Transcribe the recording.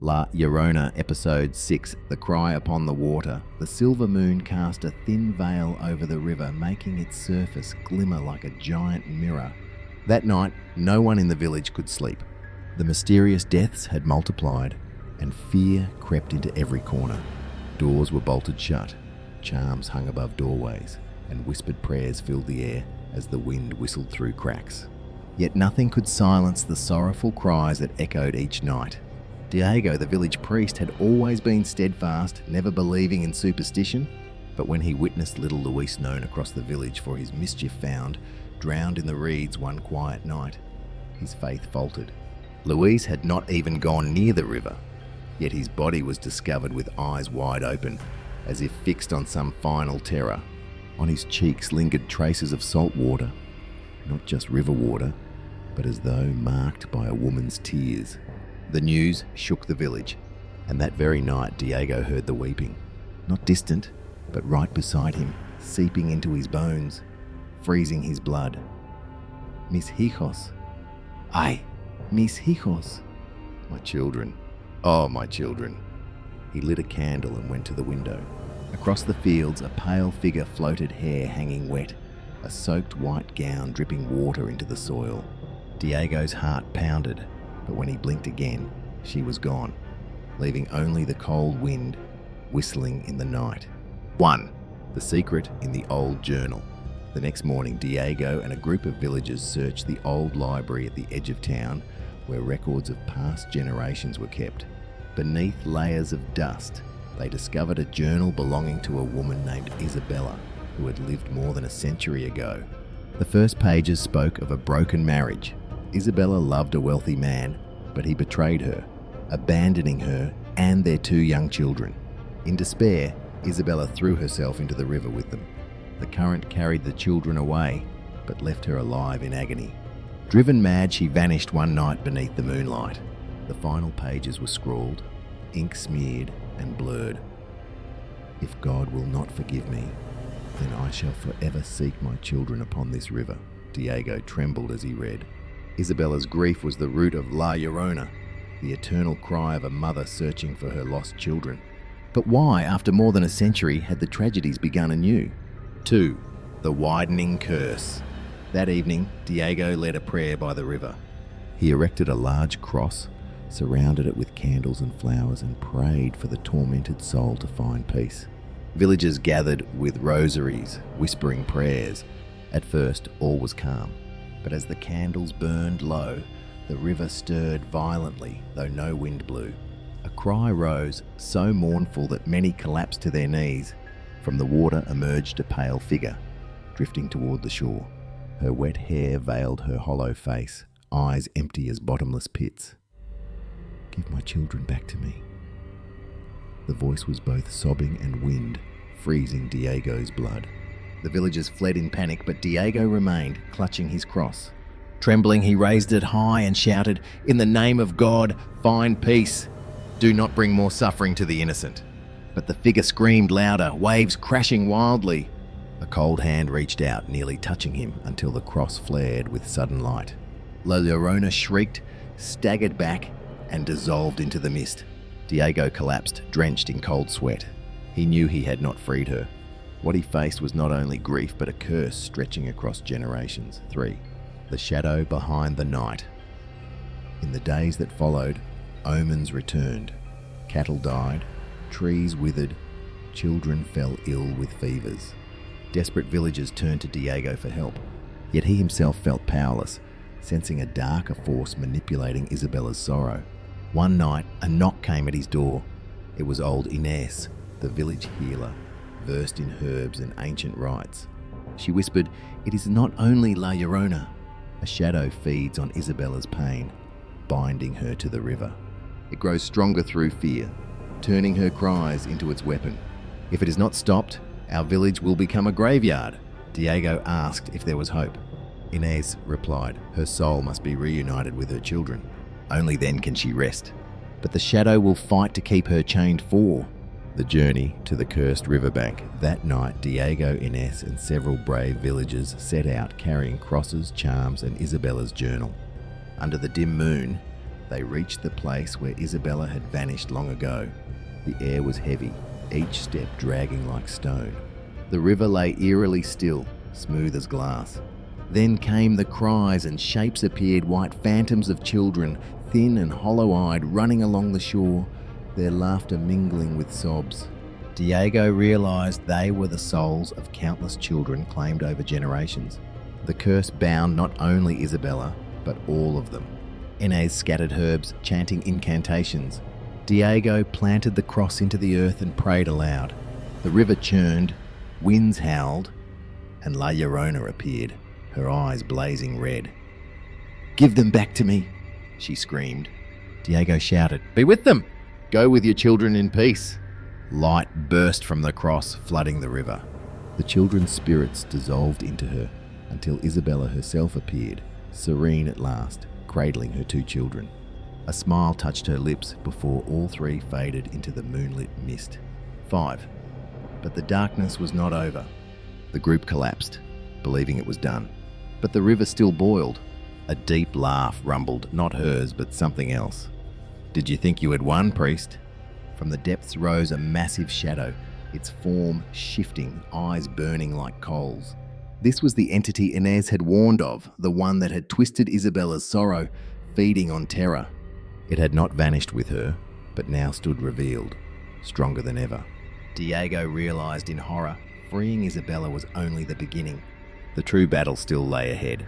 La Llorona, Episode 6, The Cry Upon the Water. The silver moon cast a thin veil over the river, making its surface glimmer like a giant mirror. That night, no one in the village could sleep. The mysterious deaths had multiplied, and fear crept into every corner. Doors were bolted shut, charms hung above doorways, and whispered prayers filled the air as the wind whistled through cracks. Yet nothing could silence the sorrowful cries that echoed each night. Diego, the village priest, had always been steadfast, never believing in superstition, but when he witnessed little Luis known across the village for his mischief found, drowned in the reeds one quiet night, his faith faltered. Luis had not even gone near the river, yet his body was discovered with eyes wide open, as if fixed on some final terror. On his cheeks lingered traces of salt water, not just river water, but as though marked by a woman's tears. The news shook the village, and that very night Diego heard the weeping, not distant, but right beside him, seeping into his bones, freezing his blood. Mis hijos. Ay, mis hijos. My children. Oh, my children. He lit a candle and went to the window. Across the fields, a pale figure floated, hair hanging wet, a soaked white gown dripping water into the soil. Diego's heart pounded, but when he blinked again, she was gone, leaving only the cold wind whistling in the night. 1. The secret in the old journal. The next morning, Diego and a group of villagers searched the old library at the edge of town, where records of past generations were kept. Beneath layers of dust, they discovered a journal belonging to a woman named Isabella, who had lived more than a century ago. The first pages spoke of a broken marriage. Isabella loved a wealthy man, but he betrayed her, abandoning her and their 2 young children. In despair, Isabella threw herself into the river with them. The current carried the children away, but left her alive in agony. Driven mad, she vanished one night beneath the moonlight. The final pages were scrawled, ink smeared and blurred. If God will not forgive me, then I shall forever seek my children upon this river. Diego trembled as he read. Isabella's grief was the root of La Llorona, the eternal cry of a mother searching for her lost children. But why, after more than a century, had the tragedies begun anew? 2. The widening curse. That evening, Diego led a prayer by the river. He erected a large cross, surrounded it with candles and flowers, and prayed for the tormented soul to find peace. Villagers gathered with rosaries, whispering prayers. At first, all was calm. But as the candles burned low, the river stirred violently, though no wind blew. A cry rose, so mournful that many collapsed to their knees. From the water emerged a pale figure, drifting toward the shore. Her wet hair veiled her hollow face, eyes empty as bottomless pits. Give my children back to me. The voice was both sobbing and wind, freezing Diego's blood. The villagers fled in panic, but Diego remained, clutching his cross. Trembling, he raised it high and shouted, "In the name of God, find peace. Do not bring more suffering to the innocent." But the figure screamed louder, waves crashing wildly. A cold hand reached out, nearly touching him, until the cross flared with sudden light. La Llorona shrieked, staggered back, and dissolved into the mist. Diego collapsed, drenched in cold sweat. He knew he had not freed her. What he faced was not only grief, but a curse stretching across generations. 3. The shadow behind the night. In the days that followed, omens returned. Cattle died, trees withered, children fell ill with fevers. Desperate villagers turned to Diego for help. Yet he himself felt powerless, sensing a darker force manipulating Isabella's sorrow. One night, a knock came at his door. It was old Inés, the village healer, versed in herbs and ancient rites. She whispered, "It is not only La Llorona. A shadow feeds on Isabella's pain, binding her to the river. It grows stronger through fear, turning her cries into its weapon. If it is not stopped, our village will become a graveyard." Diego asked if there was hope. Inés replied, her soul must be reunited with her children. Only then can she rest. But the shadow will fight to keep her chained for. The journey to the cursed riverbank. That night, Diego, Inés, and several brave villagers set out carrying crosses, charms, and Isabella's journal. Under the dim moon, They reached the place where Isabella had vanished long ago. The air was heavy, each step dragging like stone. The river lay eerily still, smooth as glass. Then came the cries, and shapes appeared, white phantoms of children, thin and hollow-eyed, running along the shore, their laughter mingling with sobs. Diego realised they were the souls of countless children claimed over generations. The curse bound not only Isabella, but all of them. Inés scattered herbs, chanting incantations. Diego planted the cross into the earth and prayed aloud. The river churned, winds howled, and La Llorona appeared, her eyes blazing red. "Give them back to me," she screamed. Diego shouted, "Be with them! Go with your children in peace." Light burst from the cross, flooding the river. The children's spirits dissolved into her, until Isabella herself appeared, serene at last, cradling her two children. A smile touched her lips before all three faded into the moonlit mist. 5. But the darkness was not over. The group collapsed, believing it was done. But the river still boiled. A deep laugh rumbled, not hers, but something else. "Did you think you had won, priest?" From the depths rose a massive shadow, its form shifting, eyes burning like coals. This was the entity Inés had warned of, the one that had twisted Isabella's sorrow, feeding on terror. It had not vanished with her, but now stood revealed, stronger than ever. Diego realised in horror, freeing Isabella was only the beginning. The true battle still lay ahead.